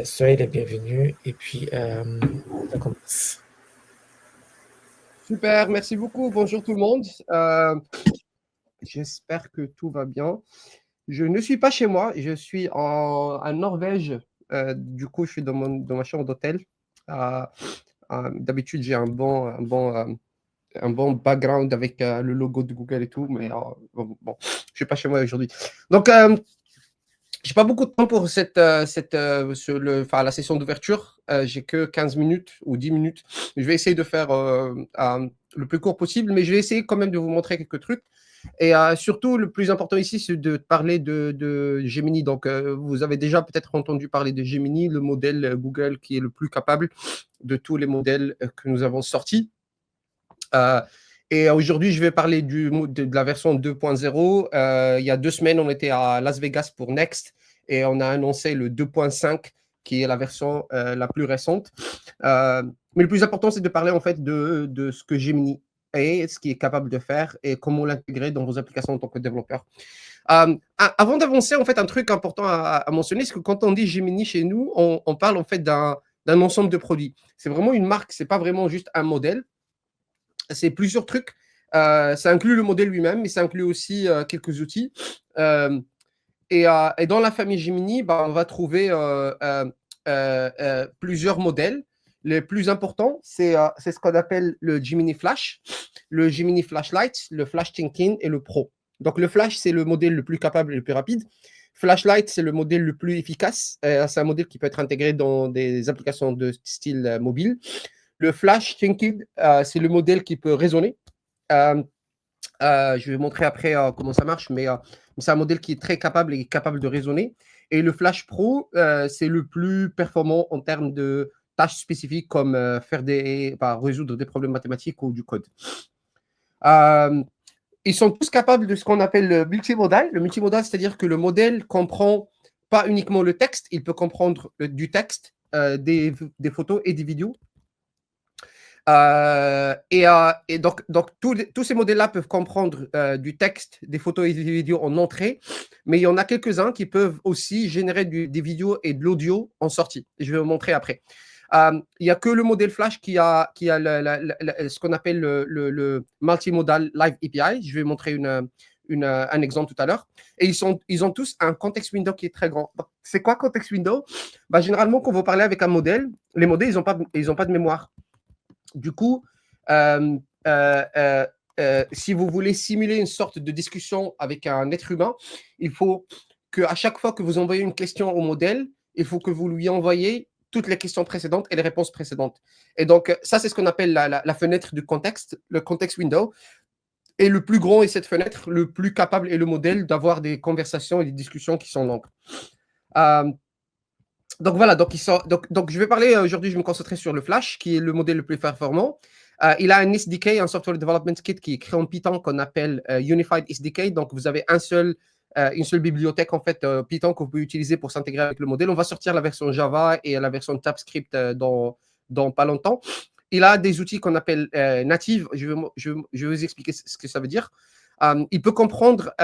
Soyez les bienvenus et puis ça commence. Super, merci beaucoup. Bonjour tout le monde. J'espère que tout va bien. Je ne suis pas chez moi, je suis en Norvège. Du coup, je suis dans ma chambre d'hôtel. D'habitude, j'ai un bon background avec le logo de Google et tout, mais bon, je ne suis pas chez moi aujourd'hui. Donc, j'ai pas beaucoup de temps pour la session d'ouverture. J'ai que 15 minutes ou 10 minutes. Je vais essayer de faire le plus court possible, mais je vais essayer quand même de vous montrer quelques trucs. Et surtout, le plus important ici, c'est de parler de Gemini. Donc, vous avez déjà peut-être entendu parler de Gemini, le modèle Google qui est le plus capable de tous les modèles que nous avons sortis. Et aujourd'hui, je vais parler de la version 2.0. Il y a 2 semaines, on était à Las Vegas pour Next et on a annoncé le 2.5 qui est la version la plus récente. Mais le plus important, c'est de parler en fait de ce que Gemini est, ce qu'il est capable de faire et comment l'intégrer dans vos applications en tant que développeur. Avant d'avancer, en fait, un truc important à mentionner, c'est que quand on dit Gemini chez nous, on parle en fait d'un ensemble de produits. C'est vraiment une marque, c'est pas vraiment juste un modèle. C'est plusieurs trucs. Ça inclut le modèle lui-même, mais ça inclut aussi quelques outils. Et dans la famille Gemini, on va trouver plusieurs modèles. Les plus importants, c'est ce qu'on appelle le Gemini Flash, le Gemini Flashlight, le Flash Thinking et le Pro. Donc, le Flash, c'est le modèle le plus capable et le plus rapide. Flashlight, c'est le modèle le plus efficace. C'est un modèle qui peut être intégré dans des applications de style mobile. Le Flash Thinking, c'est le modèle qui peut raisonner. Je vais montrer après comment ça marche, mais c'est un modèle qui est très capable et capable de raisonner. Et le Flash Pro, c'est le plus performant en termes de tâches spécifiques comme résoudre des problèmes mathématiques ou du code. Ils sont tous capables de ce qu'on appelle le multimodal. Le multimodal, c'est-à-dire que le modèle comprend pas uniquement le texte, il peut comprendre du texte, des photos et des vidéos. Et donc tous ces modèles-là peuvent comprendre du texte, des photos et des vidéos en entrée, mais il y en a quelques-uns qui peuvent aussi générer des vidéos et de l'audio en sortie. Je vais vous montrer après. Il n'y a que le modèle Flash qui a ce qu'on appelle le Multimodal Live API. Je vais montrer un exemple tout à l'heure. Et ils ont tous un context window qui est très grand. C'est quoi context window? Généralement, quand vous parlez avec un modèle, les modèles, ils n'ont pas de mémoire. Du coup, si vous voulez simuler une sorte de discussion avec un être humain, il faut qu'à chaque fois que vous envoyez une question au modèle, il faut que vous lui envoyiez toutes les questions précédentes et les réponses précédentes. Et donc, ça, c'est ce qu'on appelle la fenêtre du contexte, le context window. Et le plus grand est cette fenêtre, le plus capable est le modèle d'avoir des conversations et des discussions qui sont longues. Donc voilà, donc je vais parler aujourd'hui, je vais me concentrer sur le Flash, qui est le modèle le plus performant. Il a un SDK, un Software Development Kit qui est créé en Python qu'on appelle Unified SDK. Donc vous avez une seule bibliothèque en fait Python que vous pouvez utiliser pour s'intégrer avec le modèle. On va sortir la version Java et la version TypeScript dans pas longtemps. Il a des outils qu'on appelle native. Je vais vous expliquer ce que ça veut dire. Il peut comprendre,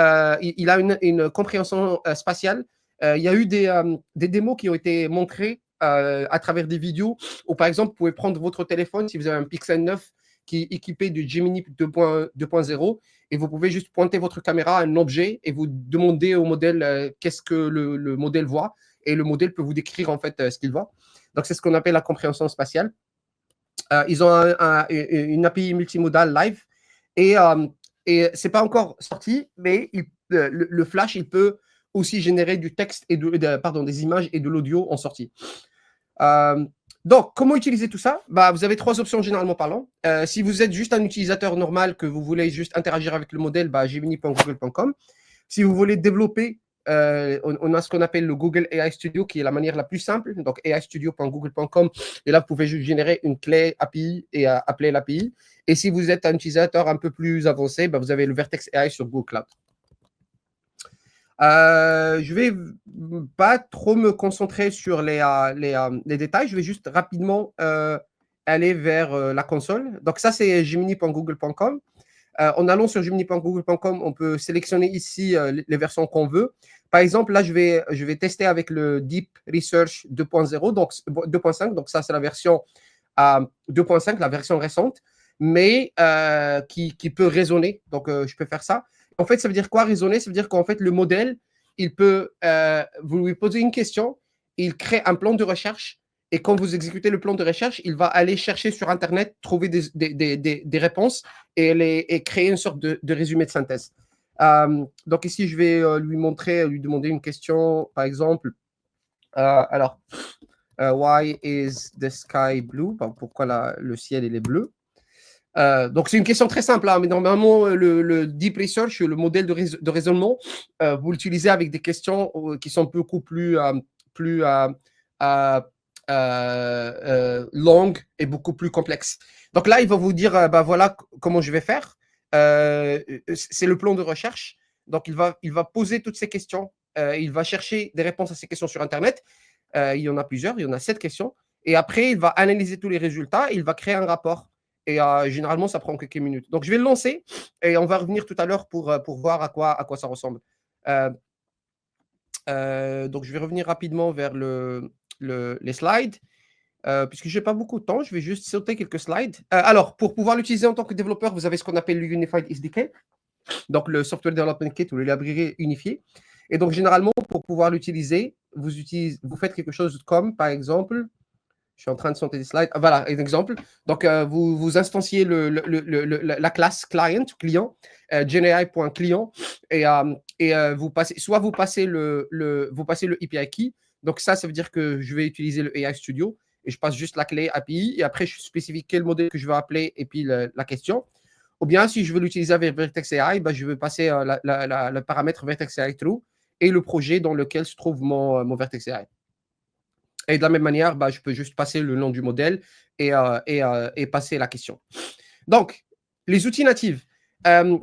il a une compréhension spatiale. Il y a eu des démos qui ont été montrées à travers des vidéos où, par exemple, vous pouvez prendre votre téléphone, si vous avez un Pixel 9 qui est équipé du Gemini 2.0, et vous pouvez juste pointer votre caméra à un objet et vous demander au modèle qu'est-ce que le modèle voit, et le modèle peut vous décrire en fait ce qu'il voit. Donc, c'est ce qu'on appelle la compréhension spatiale. Ils ont une API multimodale live, et ce n'est pas encore sorti, mais le Flash, il peut aussi générer du texte et des images et de l'audio en sortie. Donc, comment utiliser tout ça? Vous avez 3 options généralement parlant. Si vous êtes juste un utilisateur normal, que vous voulez juste interagir avec le modèle, gemini.google.com. Si vous voulez développer, on a ce qu'on appelle le Google AI Studio, qui est la manière la plus simple. Donc, aistudio.google.com. Et là, vous pouvez juste générer une clé API et appeler l'API. Et si vous êtes un utilisateur un peu plus avancé, vous avez le Vertex AI sur Google Cloud. Je vais pas trop me concentrer sur les détails. Je vais juste rapidement aller vers la console. Donc, ça, c'est gemini.google.com. En allant sur gemini.google.com, on peut sélectionner ici les versions qu'on veut. Par exemple, là, je vais tester avec le Deep Research 2.0, donc 2.5. Donc, ça, c'est la version 2.5, la version récente, mais qui peut raisonner. Donc, je peux faire ça. En fait, ça veut dire quoi, raisonner? Ça veut dire qu'en fait, le modèle, il peut, vous lui posez une question, il crée un plan de recherche, et quand vous exécutez le plan de recherche, il va aller chercher sur Internet, trouver des réponses et créer une sorte de résumé de synthèse. Donc ici, je vais lui demander une question, par exemple. Why is the sky blue? Pourquoi le ciel il est bleu? Donc, c'est une question très simple, hein, mais normalement, le Deep Research, le modèle de raisonnement, vous l'utilisez avec des questions qui sont beaucoup plus longues et beaucoup plus complexes. Donc là, il va vous dire, voilà comment je vais faire. C'est le plan de recherche. Donc, il va poser toutes ces questions. Il va chercher des réponses à ces questions sur Internet. Il y en a plusieurs, il y en a 7 questions. Et après, il va analyser tous les résultats. Il va créer un rapport. Et généralement, ça prend quelques minutes. Donc, je vais le lancer et on va revenir tout à l'heure pour voir à quoi ça ressemble. Donc, je vais revenir rapidement vers les slides. Puisque je n'ai pas beaucoup de temps, je vais juste sauter quelques slides. Alors, pour pouvoir l'utiliser en tant que développeur, vous avez ce qu'on appelle le Unified SDK, donc le Software Development Kit ou le librairie unifié. Et donc, généralement, pour pouvoir l'utiliser, vous faites quelque chose comme, par exemple, je suis en train de sauter des slides. Voilà, un exemple. Donc, vous instanciez la classe client, GenAI.client, et vous passez le API key. Donc, ça veut dire que je vais utiliser le AI Studio et je passe juste la clé API et après, je spécifie quel modèle que je veux appeler et puis la question. Ou bien, si je veux l'utiliser avec Vertex AI, je vais passer le paramètre Vertex AI True et le projet dans lequel se trouve mon Vertex AI. Et de la même manière, je peux juste passer le nom du modèle et passer la question. Donc, les outils natifs.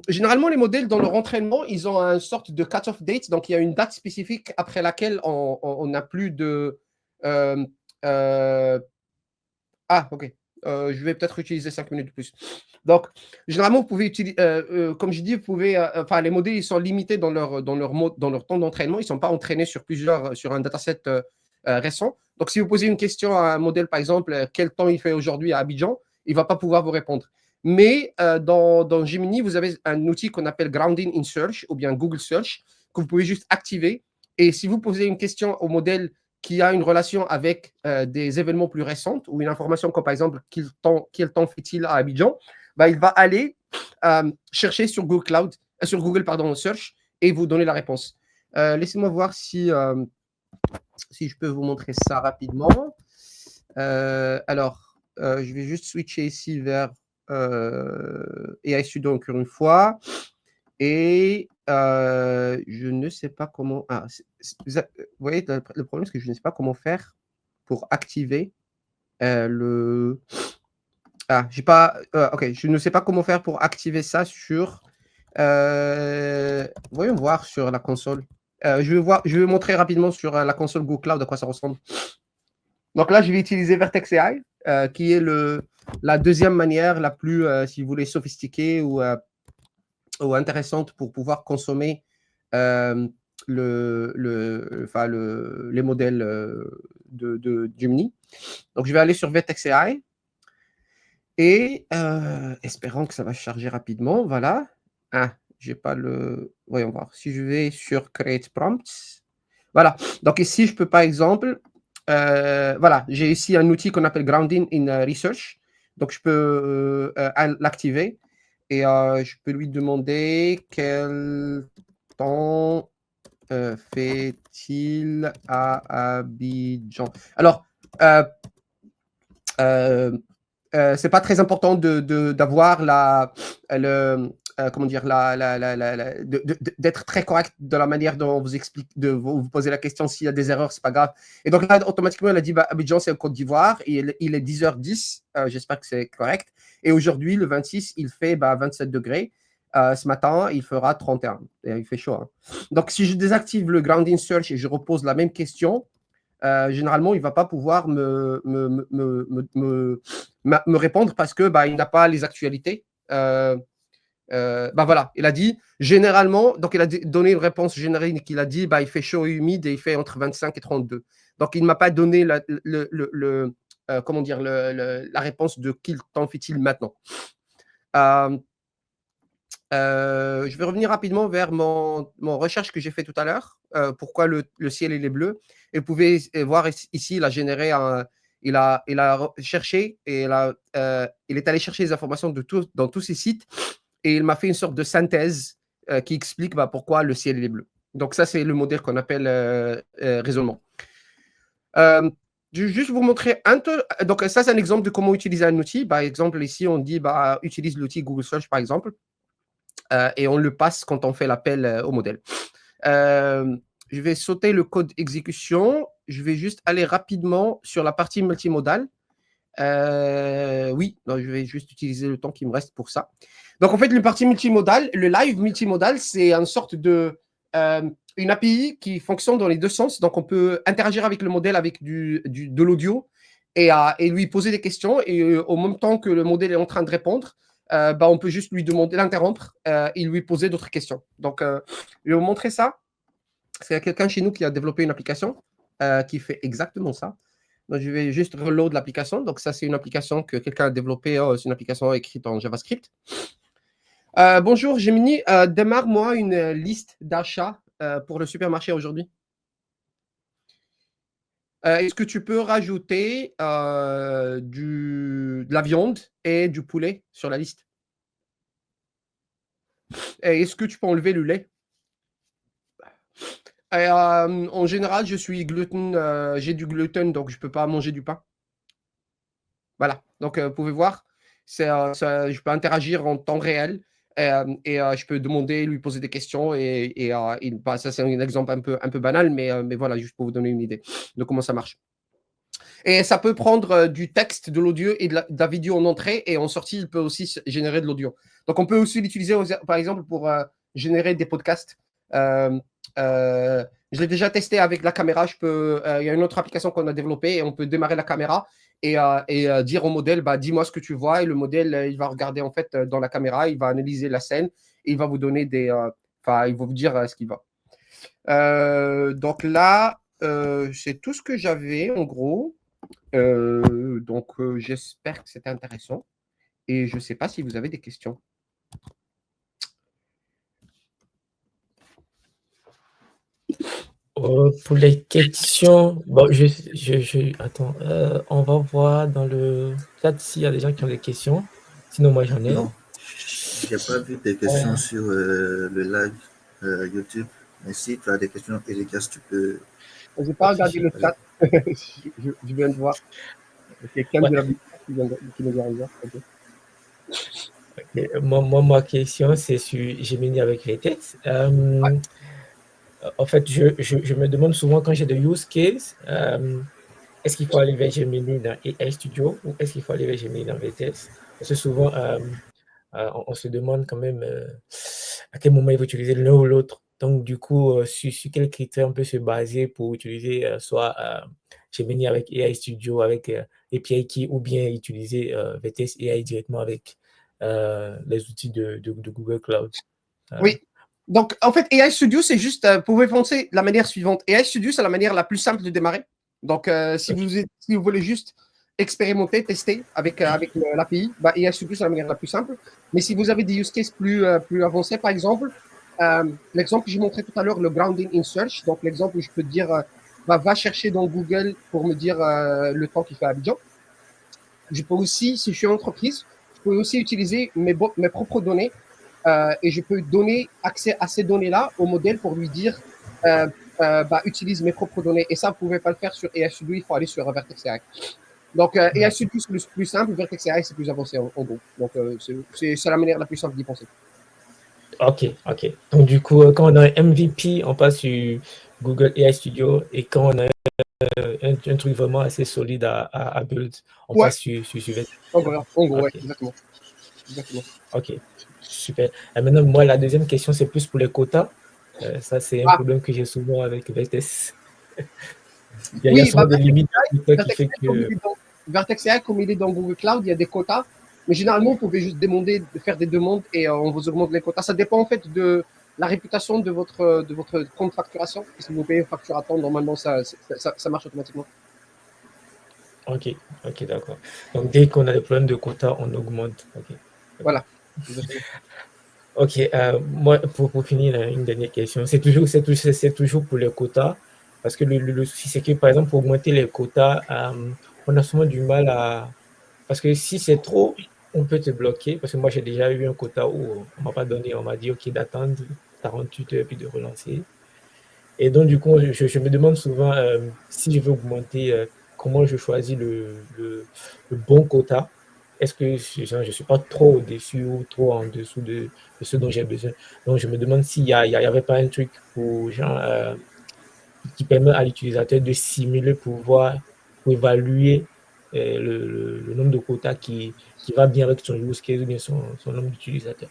Généralement, les modèles, dans leur entraînement, ils ont une sorte de cut-off date. Donc, il y a une date spécifique après laquelle on n'a plus de... OK. Je vais peut-être utiliser 5 minutes de plus. Donc, généralement, vous pouvez utiliser, comme je dis, les modèles, ils sont limités dans leur temps d'entraînement. Ils ne sont pas entraînés sur un dataset récent. Donc, si vous posez une question à un modèle, par exemple, quel temps il fait aujourd'hui à Abidjan, il ne va pas pouvoir vous répondre. Mais dans Gemini, vous avez un outil qu'on appelle Grounding in Search ou bien Google Search que vous pouvez juste activer. Et si vous posez une question au modèle qui a une relation avec des événements plus récents ou une information comme par exemple quel temps fait-il à Abidjan, il va aller chercher sur Google Search et vous donner la réponse. Laissez-moi voir si je peux vous montrer ça rapidement. Alors, je vais juste switcher ici vers AI Studio encore une fois. Et je ne sais pas comment... vous voyez, le problème, c'est que je ne sais pas comment faire pour activer le... j'ai pas... OK, je ne sais pas comment faire pour activer ça sur... voyons voir sur la console. Je vais montrer rapidement sur la console Google Cloud à quoi ça ressemble. Donc là, je vais utiliser Vertex AI, qui est la deuxième manière la plus, si vous voulez, sophistiquée ou intéressante pour pouvoir consommer les modèles de Gemini. Donc, je vais aller sur Vertex AI et espérant que ça va charger rapidement. Voilà. J'ai pas le... Voyons voir. Si je vais sur Create Prompts. Voilà. Donc, ici, je peux, par exemple... voilà. J'ai ici un outil qu'on appelle Grounding in Research. Donc, je peux l'activer. Et je peux lui demander quel temps fait-il à Abidjan. Alors, c'est pas très important d'avoir d'être très correct dans la manière dont on vous explique, de vous poser la question. S'il y a des erreurs, c'est pas grave. Et donc là, automatiquement, elle a dit Abidjan, c'est en Côte d'Ivoire et il est 10h10. J'espère que c'est correct. Et aujourd'hui, le 26, il fait 27 degrés. Ce matin, il fera 31. Et il fait chaud. Hein. Donc, si je désactive le Grounding Search et je repose la même question, généralement, il ne va pas pouvoir me répondre parce que il n'a pas les actualités. Voilà, il a dit généralement, donc il a donné une réponse générique. Il a dit il fait chaud et humide et il fait entre 25 et 32. Donc il ne m'a pas donné comment dire, la réponse de quel temps fait-il maintenant. Je vais revenir rapidement vers mon recherche que j'ai fait tout à l'heure. Pourquoi le ciel il est bleu. Et vous pouvez voir ici, il a généré il a cherché et il est allé chercher les informations dans tous ces sites et il m'a fait une sorte de synthèse qui explique pourquoi le ciel il est bleu. Donc ça, c'est le modèle qu'on appelle raisonnement. Je vais juste vous montrer donc ça, c'est un exemple de comment utiliser un outil. Par exemple, ici, on dit utilise l'outil Google Search, par exemple. Et on le passe quand on fait l'appel au modèle. Je vais sauter le code exécution. Je vais juste aller rapidement sur la partie multimodale. Oui, non, je vais juste utiliser le temps qui me reste pour ça. Donc, en fait, la partie multimodale, le live multimodal, c'est une sorte de une API qui fonctionne dans les deux sens. Donc, on peut interagir avec le modèle avec de l'audio et lui poser des questions. Et au même temps que le modèle est en train de répondre, on peut juste lui demander l'interrompre et lui poser d'autres questions. Donc, je vais vous montrer ça. Il y a quelqu'un chez nous qui a développé une application qui fait exactement ça. Donc, je vais juste reload l'application. Donc, ça, c'est une application que quelqu'un a développée. C'est une application écrite en JavaScript. Bonjour, Gemini. Démarre-moi une liste d'achats pour le supermarché aujourd'hui. Est-ce que tu peux rajouter de la viande et du poulet sur la liste? Est-ce que tu peux enlever le lait? En général, je suis gluten, j'ai du gluten, donc je ne peux pas manger du pain. Voilà, donc vous pouvez voir, je peux interagir en temps réel et je peux demander, lui poser des questions ça c'est un exemple un peu banal, mais voilà, juste pour vous donner une idée de comment ça marche. Et ça peut prendre du texte, de l'audio et de la vidéo en entrée et en sortie, il peut aussi générer de l'audio. Donc on peut aussi l'utiliser par exemple pour générer des podcasts. Je l'ai déjà testé avec la caméra. Il y a une autre application qu'on a développée et on peut démarrer la caméra et dire au modèle, dis-moi ce que tu vois. Et le modèle, il va regarder en fait dans la caméra, il va analyser la scène et il va vous donner il va vous dire ce qu'il va. Donc là, c'est tout ce que j'avais en gros. Donc j'espère que c'était intéressant. Et je ne sais pas si vous avez des questions. Pour les questions, bon, attends, on va voir dans le chat s'il y a des gens qui ont des questions. Sinon, moi, j'en ai. Non, je n'ai pas vu des questions sur le live YouTube. Mais si tu as des questions, Elias, tu peux. Je n'ai pas regardé le chat. je viens de voir. Quelqu'un de la vie qui me dit okay. Okay. Ma question, c'est sur Gemini avec VTEX. En fait, je me demande souvent quand j'ai des use cases, est-ce qu'il faut aller vers Gemini dans AI Studio ou est-ce qu'il faut aller vers Gemini dans VTEX? Parce que souvent, on se demande quand même à quel moment il faut utiliser l'un ou l'autre. Donc, du coup, sur quels critères on peut se baser pour utiliser soit Gemini avec AI Studio, avec API Key, ou bien utiliser VTEX AI directement avec les outils de Google Cloud. Oui. Donc, en fait, AI Studio, c'est juste, vous pouvez penser de la manière suivante. AI Studio, c'est la manière la plus simple de démarrer. Donc, si vous voulez juste expérimenter, tester avec l'API, AI Studio, c'est la manière la plus simple. Mais si vous avez des use cases plus avancés, par exemple, l'exemple que j'ai montré tout à l'heure, le grounding in search, donc l'exemple où je peux te dire, va chercher dans Google pour me dire le temps qu'il fait à Abidjan. Je peux aussi, si je suis une entreprise, je peux aussi utiliser mes propres données et je peux donner accès à ces données-là au modèle pour lui dire utilise mes propres données. Et ça, vous ne pouvez pas le faire sur AI Studio, il faut aller sur Vertex AI. Donc, AI Studio, c'est le plus simple, Vertex AI, c'est plus avancé en gros. Donc, c'est la manière la plus simple d'y penser. Ok. Donc, du coup, quand on a un MVP, on passe sur Google AI Studio et quand on a un truc vraiment assez solide à build, on passe sur Vertex. En gros, ouais, exactement. Ok, super. Et maintenant, moi, la deuxième question, c'est plus pour les quotas. Ça, c'est un problème que j'ai souvent avec Vertex. Il y a souvent des limites qui fait que... Vertex AI, comme il est dans Google Cloud, il y a des quotas. Mais généralement, vous pouvez juste demander de faire des demandes et on vous augmente les quotas. Ça dépend en fait de la réputation de votre compte facturation. Si vous payez facturateur, normalement, ça marche automatiquement. Ok, ok, d'accord. Donc, dès qu'on a des problèmes de quotas, on augmente. Ok. Voilà. Ok, moi, pour finir, une dernière question. C'est toujours pour les quotas, parce que le souci, c'est que, par exemple, pour augmenter les quotas, on a souvent du mal à... Parce que si c'est trop, on peut te bloquer, parce que moi, j'ai déjà eu un quota où on m'a pas donné, on m'a dit, ok, d'attendre 48 heures, puis de relancer. Et donc, du coup, je me demande souvent si je veux augmenter, comment je choisis le bon quota. Est-ce que je ne suis pas trop au-dessus ou trop en dessous de ce dont j'ai besoin? Donc, je me demande s'il n'y avait pas un truc pour, genre, qui permet à l'utilisateur de simuler pour évaluer le nombre de quotas qui va bien avec son use case ou bien son nombre d'utilisateurs.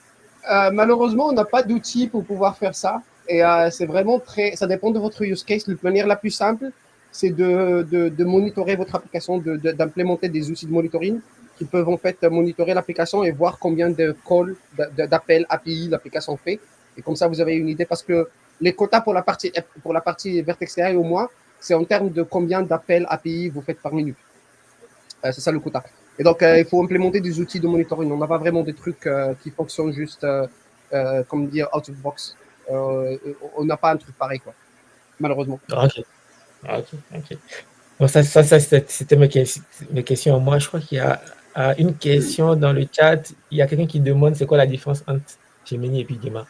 Malheureusement, on n'a pas d'outils pour pouvoir faire ça. Et c'est vraiment ça dépend de votre use case. La manière la plus simple, c'est de monitorer votre application, d'implémenter des outils de monitoring qui peuvent en fait monitorer l'application et voir combien de calls, d'appels API l'application fait. Et comme ça, vous avez une idée parce que les quotas pour la partie Vertex AI au moins, c'est en termes de combien d'appels API vous faites par minute. C'est ça le quota. Et donc, il faut implémenter des outils de monitoring. On n'a pas vraiment des trucs qui fonctionnent juste, comme dire, out of box. On n'a pas un truc pareil, quoi, malheureusement. Ok, ok, ok. Bon, ça c'était mes questions. Moi, je crois qu'il y a une question dans le chat. Il y a quelqu'un qui demande c'est quoi la différence entre Gemini et puis Gemma.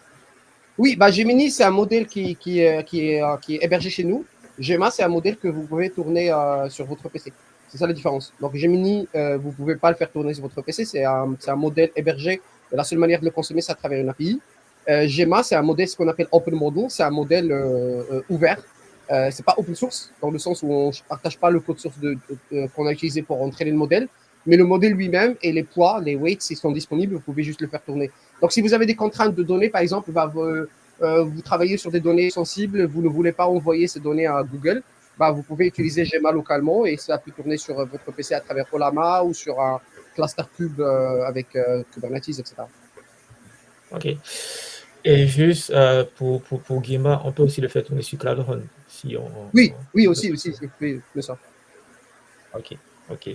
Oui, bah, Gemini, c'est un modèle qui est hébergé chez nous. Gemma, c'est un modèle que vous pouvez tourner sur votre PC. C'est ça la différence. Donc, Gemini, vous ne pouvez pas le faire tourner sur votre PC. C'est un modèle hébergé. Et la seule manière de le consommer, c'est à travers une API. Gemma, c'est un modèle, ce qu'on appelle open model. C'est un modèle ouvert. C'est pas open source, dans le sens où on ne partage pas le code source qu'on a utilisé pour entraîner le modèle. Mais le modèle lui-même et les poids, les weights, ils sont disponibles. Vous pouvez juste le faire tourner. Donc, si vous avez des contraintes de données, par exemple, vous travaillez sur des données sensibles, vous ne voulez pas envoyer ces données à Google, vous pouvez utiliser Gemma localement et ça peut tourner sur votre PC à travers Olama ou sur un cluster cube avec Kubernetes, etc. Ok. Et juste pour Gemma, on peut aussi le faire tourner sur Cloud Run. Oui, aussi, oui, ça. Ok, ok.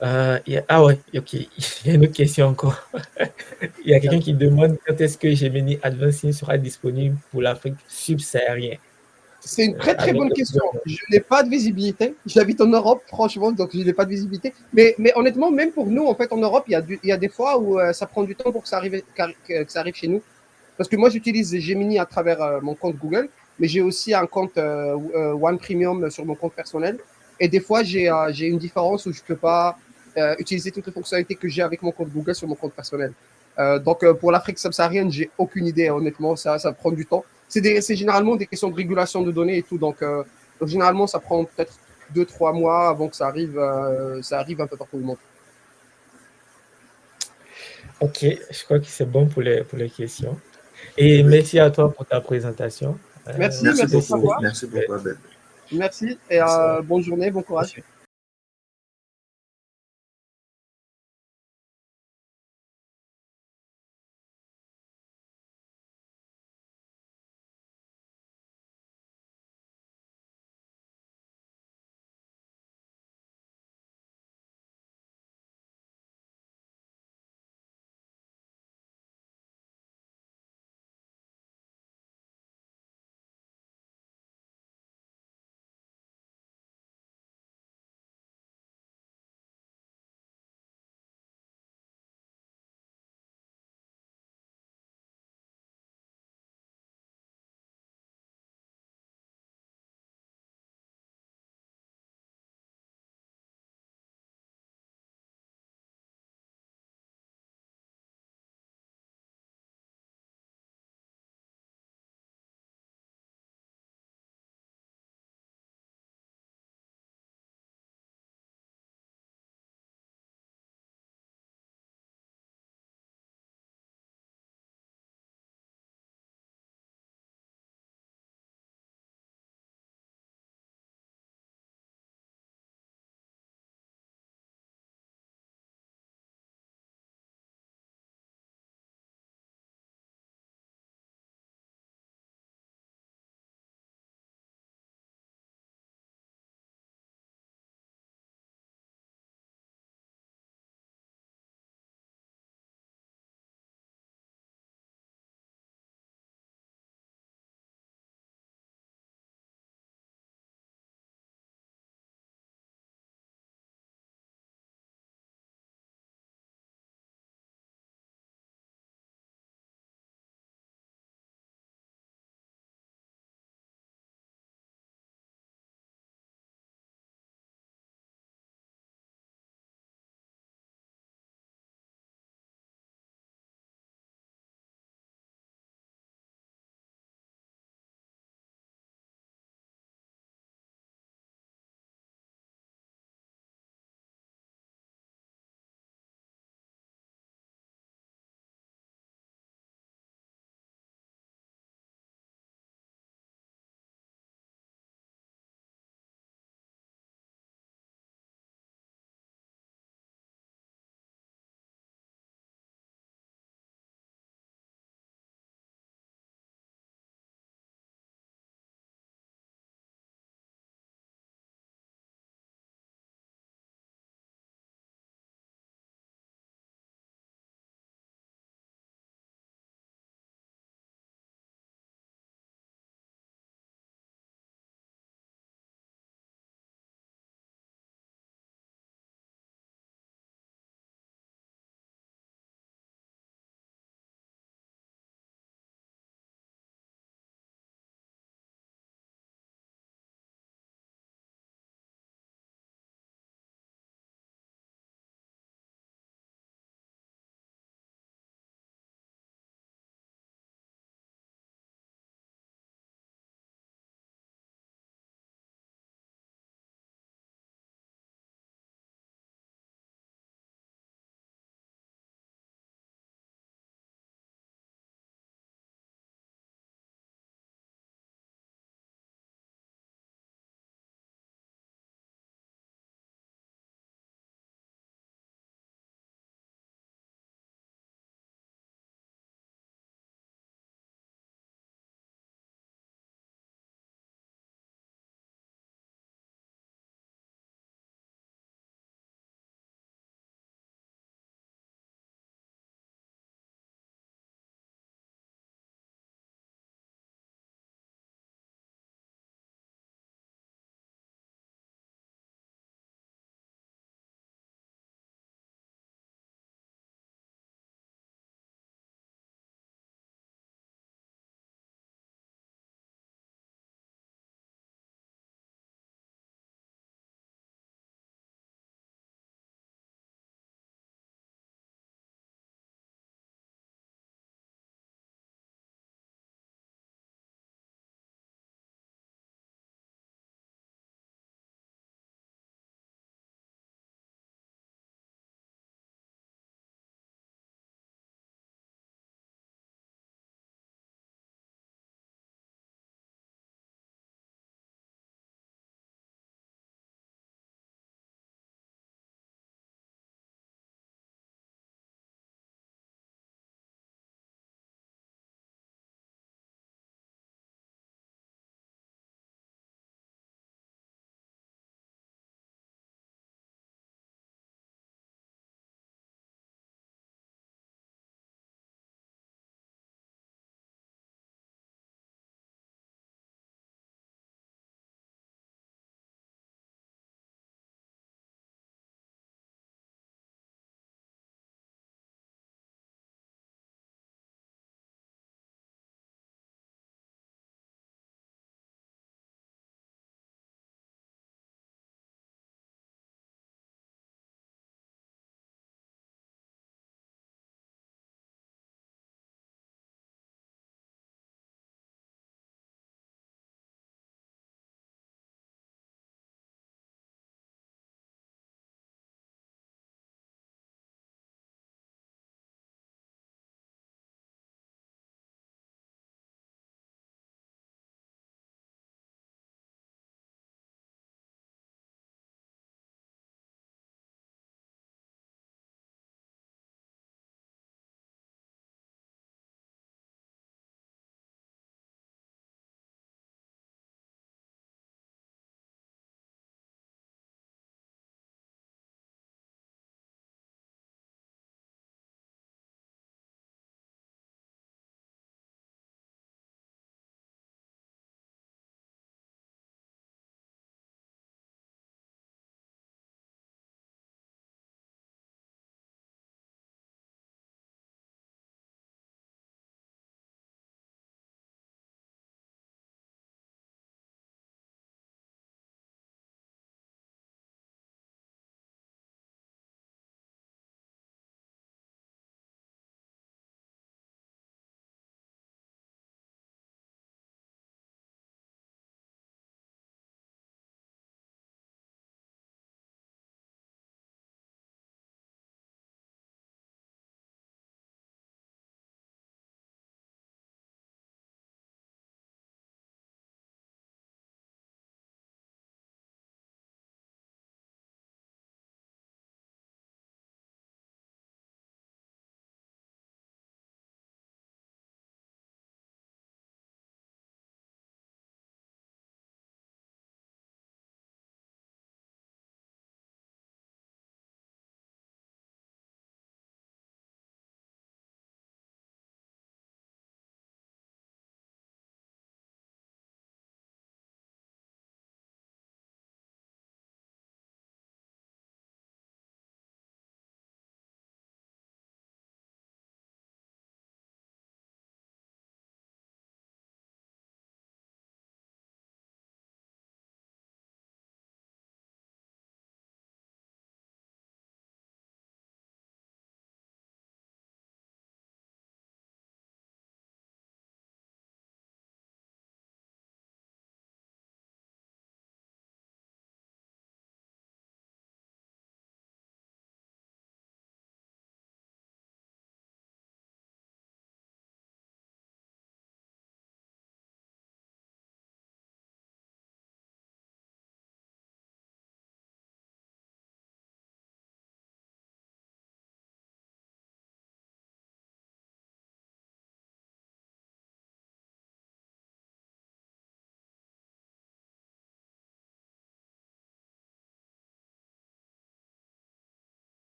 Ah ouais, ok. Il y a une autre question encore. Il y a quelqu'un qui demande quand est-ce que Gemini Advancing sera disponible pour l'Afrique subsaharienne. C'est une très très bonne question. Je n'ai pas de visibilité. J'habite en Europe, franchement, donc je n'ai pas de visibilité. Mais honnêtement, même pour nous, en fait, en Europe, il y a des fois où ça prend du temps pour que ça arrive chez nous. Parce que moi, j'utilise Gemini à travers mon compte Google, mais j'ai aussi un compte One Premium sur mon compte personnel. Et des fois, j'ai une différence où je ne peux pas utiliser toutes les fonctionnalités que j'ai avec mon compte Google sur mon compte personnel. Donc, pour l'Afrique subsaharienne, j'ai aucune idée, honnêtement, ça prend du temps. C'est généralement des questions de régulation de données et tout. Donc généralement, ça prend peut-être 2-3 mois avant que ça arrive un peu partout au monde. Ok, je crois que c'est bon pour les questions. Et merci à toi pour ta présentation. Merci beaucoup, beaucoup. Abel. Merci et bonne journée, bon courage.